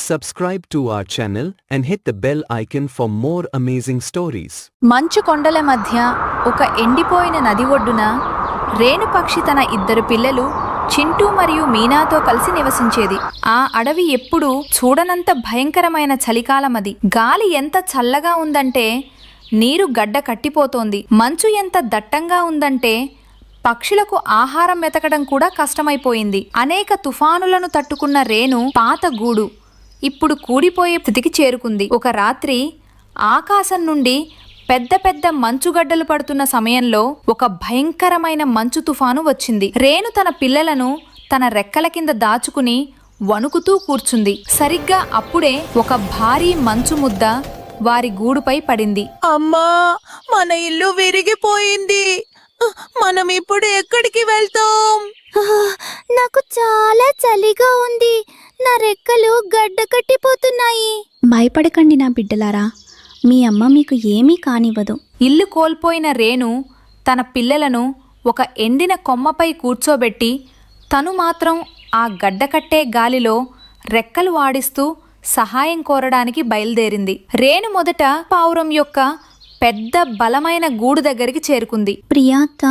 subscribe to our channel and hit the bell icon for more amazing stories. మంచు కొండల మధ్య ఒక ఎండిపోయిన నది ఒడ్డున రేణుపక్షి తన ఇద్దరు పిల్లలు చింటూ మరియు మీనాతో కలిసి నివసించేది. ఆ అడవి ఎప్పుడూ చూడనంత భయంకరమైన చలికాలమది. గాలి ఎంత చల్లగా ఉందంటే నీరు గడ్డ కట్టిపోతోంది. మంచు ఎంత దట్టంగా ఉందంటే పక్షులకు ఆహారం వెతకడం కూడా కష్టమైపోయింది. అనేక తుఫానులను తట్టుకున్న రేణు పాత గూడు ఇప్పుడు కూడిపోయే స్థితికి చేరుకుంది. ఒక రాత్రి ఆకాశం నుండి పెద్ద పెద్ద మంచుగడ్డలు పడుతున్న సమయంలో ఒక భయంకరమైన మంచు తుఫాను వచ్చింది. రేణు తన పిల్లలను తన రెక్కల కింద దాచుకుని వణుకుతూ కూర్చుంది. సరిగ్గా అప్పుడే ఒక భారీ మంచు ముద్ద వారి గూడుపై పడింది. అమ్మా, మన ఇల్లు విరిగిపోయింది. మనం ఇప్పుడు ఎక్కడికి వెళ్తాం? నాకు చాలా చలిగా ఉంది. నా రెక్కలు గడ్డ కట్టిపోతున్నాయి. భయపడకండి నా బిడ్డలారా, మీ అమ్మ మీకు ఏమీ కానివ్వదు. ఇల్లు కోల్పోయిన రేణు తన పిల్లలను ఒక ఎండిన కొమ్మపై కూర్చోబెట్టి తను మాత్రం ఆ గడ్డకట్టే గాలిలో రెక్కలు వాడిస్తూ సహాయం కోరడానికి బయలుదేరింది. రేణు మొదట పావురం యొక్క పెద్ద బలమైన గూడు దగ్గరికి చేరుకుంది. ప్రియాత్త,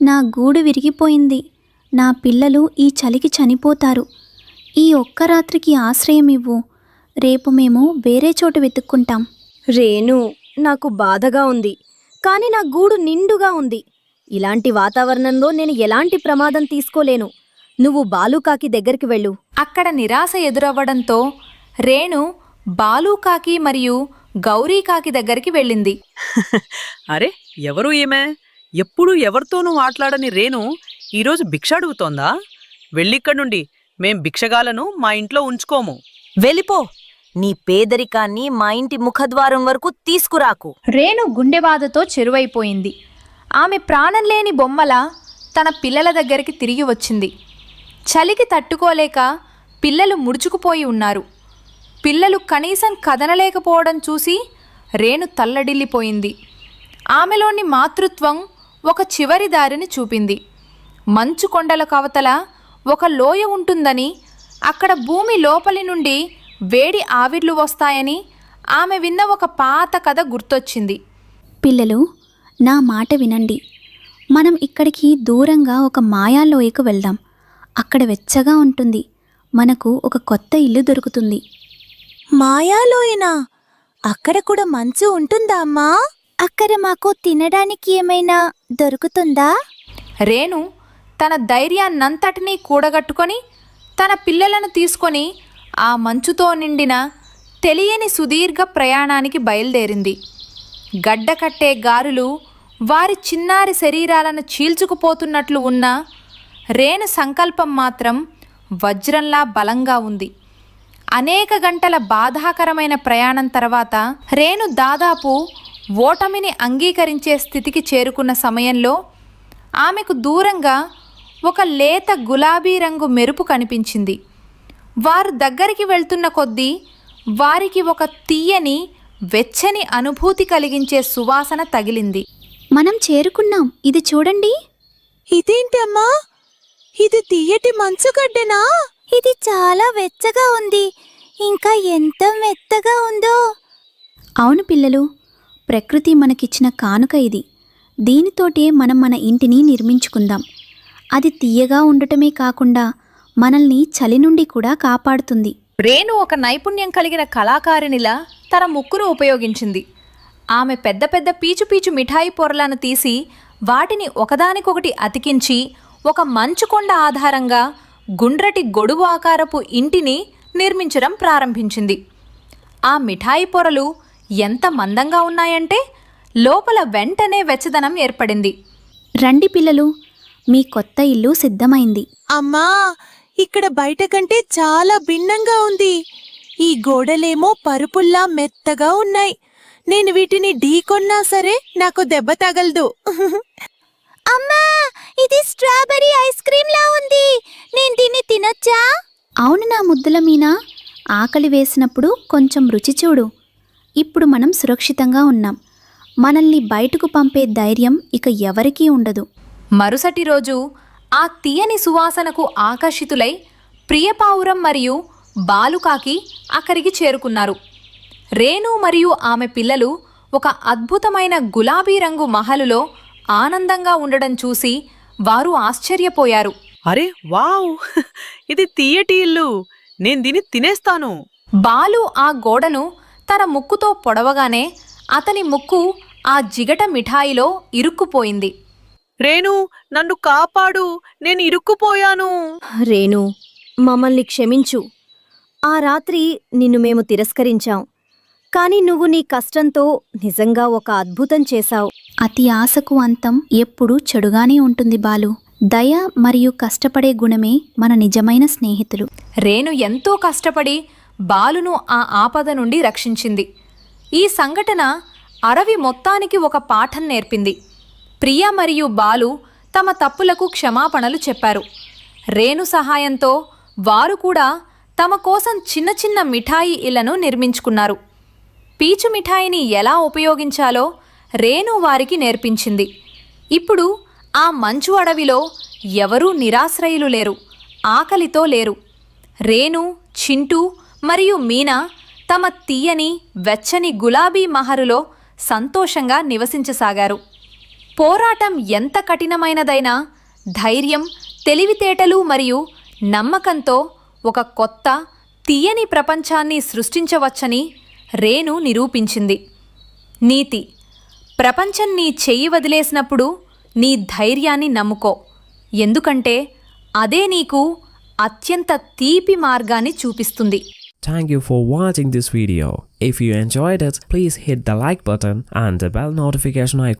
నా గూడు విరిగిపోయింది. నా పిల్లలు ఈ చలికి చనిపోతారు. ఈ ఒక్క రాత్రికి ఆశ్రయం ఇవ్వు. రేపు మేము వేరే చోటు వెతుక్కుంటాం. రేణు, నాకు బాధగా ఉంది, కానీ నా గూడు నిండుగా ఉంది. ఇలాంటి వాతావరణంలో నేను ఎలాంటి ప్రమాదం తీసుకోలేను. నువ్వు బాలుకాకి దగ్గరికి వెళ్ళు. అక్కడ నిరాశ ఎదురవ్వడంతో రేణు బాలుకాకి మరియు గౌరీకాకి దగ్గరికి వెళ్ళింది. అరే, ఎవరు ఈమె? ఎప్పుడు ఎవరితోనూ మాట్లాడని రేణు ఈరోజు భిక్ష అడుగుతోందా? వెళ్ళిక్కడి నుండి. మేం భిక్షగాలను మా ఇంట్లో ఉంచుకోము. వెళ్ళిపో. నీ పేదరికాన్ని మా ఇంటి ముఖద్వారం వరకు తీసుకురాకు. రేణు గుండెబాధతో చెరువైపోయింది. ఆమె ప్రాణం లేని బొమ్మల తన పిల్లల దగ్గరికి తిరిగి వచ్చింది. చలికి తట్టుకోలేక పిల్లలు ముడుచుకుపోయి ఉన్నారు. పిల్లలు కనీసం కదనలేకపోవడం చూసి రేణు తల్లడిల్లిపోయింది. ఆమెలోని మాతృత్వం ఒక చివరి దారిని చూపింది. మంచు కొండల కవతల ఒక లోయ ఉంటుందని, అక్కడ భూమి లోపలి నుండి వేడి ఆవిర్లు వస్తాయని ఆమె విన్న ఒక పాత కథ గుర్తొచ్చింది. పిల్లలు, నా మాట వినండి. మనం ఇక్కడికి దూరంగా ఒక మాయాలోయకు వెళ్దాం. అక్కడ వెచ్చగా ఉంటుంది. మనకు ఒక కొత్త ఇల్లు దొరుకుతుంది. మాయాలోయనా? అక్కడ కూడా మంచు ఉంటుందా అమ్మా? అక్కడ మాకు తినడానికి ఏమైనా దొరుకుతుందా? రేణు తన ధైర్యాన్నంతటినీ కూడగట్టుకొని తన పిల్లలను తీసుకొని ఆ మంచుతో నిండిన తెలియని సుదీర్ఘ ప్రయాణానికి బయలుదేరింది. గడ్డకట్టే గారులు వారి చిన్నారి శరీరాలను చీల్చుకుపోతున్నట్లు ఉన్న రేణు సంకల్పం మాత్రం వజ్రంలా బలంగా ఉంది. అనేక గంటల బాధాకరమైన ప్రయాణం తర్వాత రేణు దాదాపు ఓటమిని అంగీకరించే స్థితికి చేరుకున్న సమయంలో ఆమెకు దూరంగా ఒక లేత గులాబీ రంగు మెరుపు కనిపించింది. వారు దగ్గరికి వెళ్తున్న కొద్దీ వారికి ఒక తీయని వెచ్చని అనుభూతి కలిగించే సువాసన తగిలింది. మనం చేరుకున్నాం. ఇది చూడండి. ఇదేంటి అమ్మా? ఇది తీయటి మంచుగడ్డనా? ఇది చాలా వెచ్చగా ఉంది. ఇంకా ఎంత మెత్తగా ఉందో. అవును పిల్లలు, ప్రకృతి మనకిచ్చిన కానుక ఇది. దీనితోటే మనం మన ఇంటిని నిర్మించుకుందాం. అది తీయగా ఉండటమే కాకుండా మనల్ని చలి నుండి కూడా కాపాడుతుంది. రేణు ఒక నైపుణ్యం కలిగిన కళాకారిణిలా తన ముక్కును ఉపయోగించింది. ఆమె పెద్ద పెద్ద పీచు పీచు మిఠాయి పొరలను తీసి వాటిని ఒకదానికొకటి అతికించి ఒక మంచుకొండ ఆధారంగా గుండ్రటి గొడుగు ఆకారపు ఇంటిని నిర్మించడం ప్రారంభించింది. ఆ మిఠాయి పొరలు ఎంత మందంగా ఉన్నాయంటే లోపల వెంటనే వెచ్చదనం ఏర్పడింది. రండి పిల్లలు, మీ కొత్త ఇల్లు సిద్ధమైంది. అమ్మా, ఇక్కడ బయట కంటే చాలా భిన్నంగా ఉంది. ఈ గోడలేమో పరుపుల్లా మెత్తగా ఉన్నాయి. నేను వీటిని ఢీకొన్నా సరే నాకు దెబ్బ తగలదు. అమ్మా, ఇది స్ట్రాబెర్రీ ఐస్ క్రీమ్ లా ఉంది. నేను దీన్ని తినొచ్చా? అవును నా ముద్దుల మీనా, ఆకలి వేసినప్పుడు కొంచెం రుచి చూడు. ఇప్పుడు మనం సురక్షితంగా ఉన్నాం. మనల్ని బయటకు పంపే ధైర్యం ఇక ఎవరికీ ఉండదు. మరుసటి రోజు ఆ తీయని సువాసనకు ఆకర్షితులై ప్రియపావురం మరియు బాలుకాకి అక్కడికి చేరుకున్నారు. రేణు మరియు ఆమె పిల్లలు ఒక అద్భుతమైన గులాబీ రంగు మహలులో ఆనందంగా ఉండడం చూసి వారు ఆశ్చర్యపోయారు. అరే వావ్ ఇది తీయటి ఇల్లు, నేను దీన్ని తినేస్తాను. బాలు ఆ గోడను తన ముక్కుతో పొడవగానే అతని ముక్కు ఆ జిగట మిఠాయిలో ఇరుక్కుపోయింది. రేణు నన్ను కాపాడు, నేను ఇరుక్కుపోయాను. రేణు, మమ్మల్ని క్షమించు. ఆ రాత్రి నిన్ను మేము తిరస్కరించాం, కాని నువ్వు నీ కష్టంతో నిజంగా ఒక అద్భుతం చేశావు. అతి ఆశకు అంతం ఎప్పుడూ చెడుగానే ఉంటుంది బాలు. దయ మరియు కష్టపడే గుణమే మన నిజమైన స్నేహితులు. రేణు ఎంతో కష్టపడి బాలును ఆ ఆపద నుండి రక్షించింది. ఈ సంఘటన అడవి మొత్తానికి ఒక పాఠం నేర్పింది. ప్రియ మరియు బాలు తమ తప్పులకు క్షమాపణలు చెప్పారు. రేణు సహాయంతో వారు కూడా తమ కోసం చిన్న చిన్న మిఠాయి ఇళ్లను నిర్మించుకున్నారు. పీచు మిఠాయిని ఎలా ఉపయోగించాలో రేణు వారికి నేర్పించింది. ఇప్పుడు ఆ మంచు అడవిలో ఎవరూ నిరాశ్రయులు లేరు, ఆకలితో లేరు. రేణు, చింటూ మరియు మీనా తమ తీయని వెచ్చని గులాబీ మహరులో సంతోషంగా నివసించసాగారు. పోరాటం ఎంత కఠినమైనదైనా ధైర్యం, తెలివితేటలు మరియు నమ్మకంతో ఒక కొత్త తీయని ప్రపంచాన్ని సృష్టించవచ్చని రేణు నిరూపించింది. నీతి: ప్రపంచం నీ చెయ్యి వదిలేసినప్పుడు నీ ధైర్యాన్ని నమ్ముకో, ఎందుకంటే అదే నీకు అత్యంత తీపి మార్గాన్ని చూపిస్తుంది. Thank you for watching this video. If you enjoyed it, please hit the like button and the bell notification icon.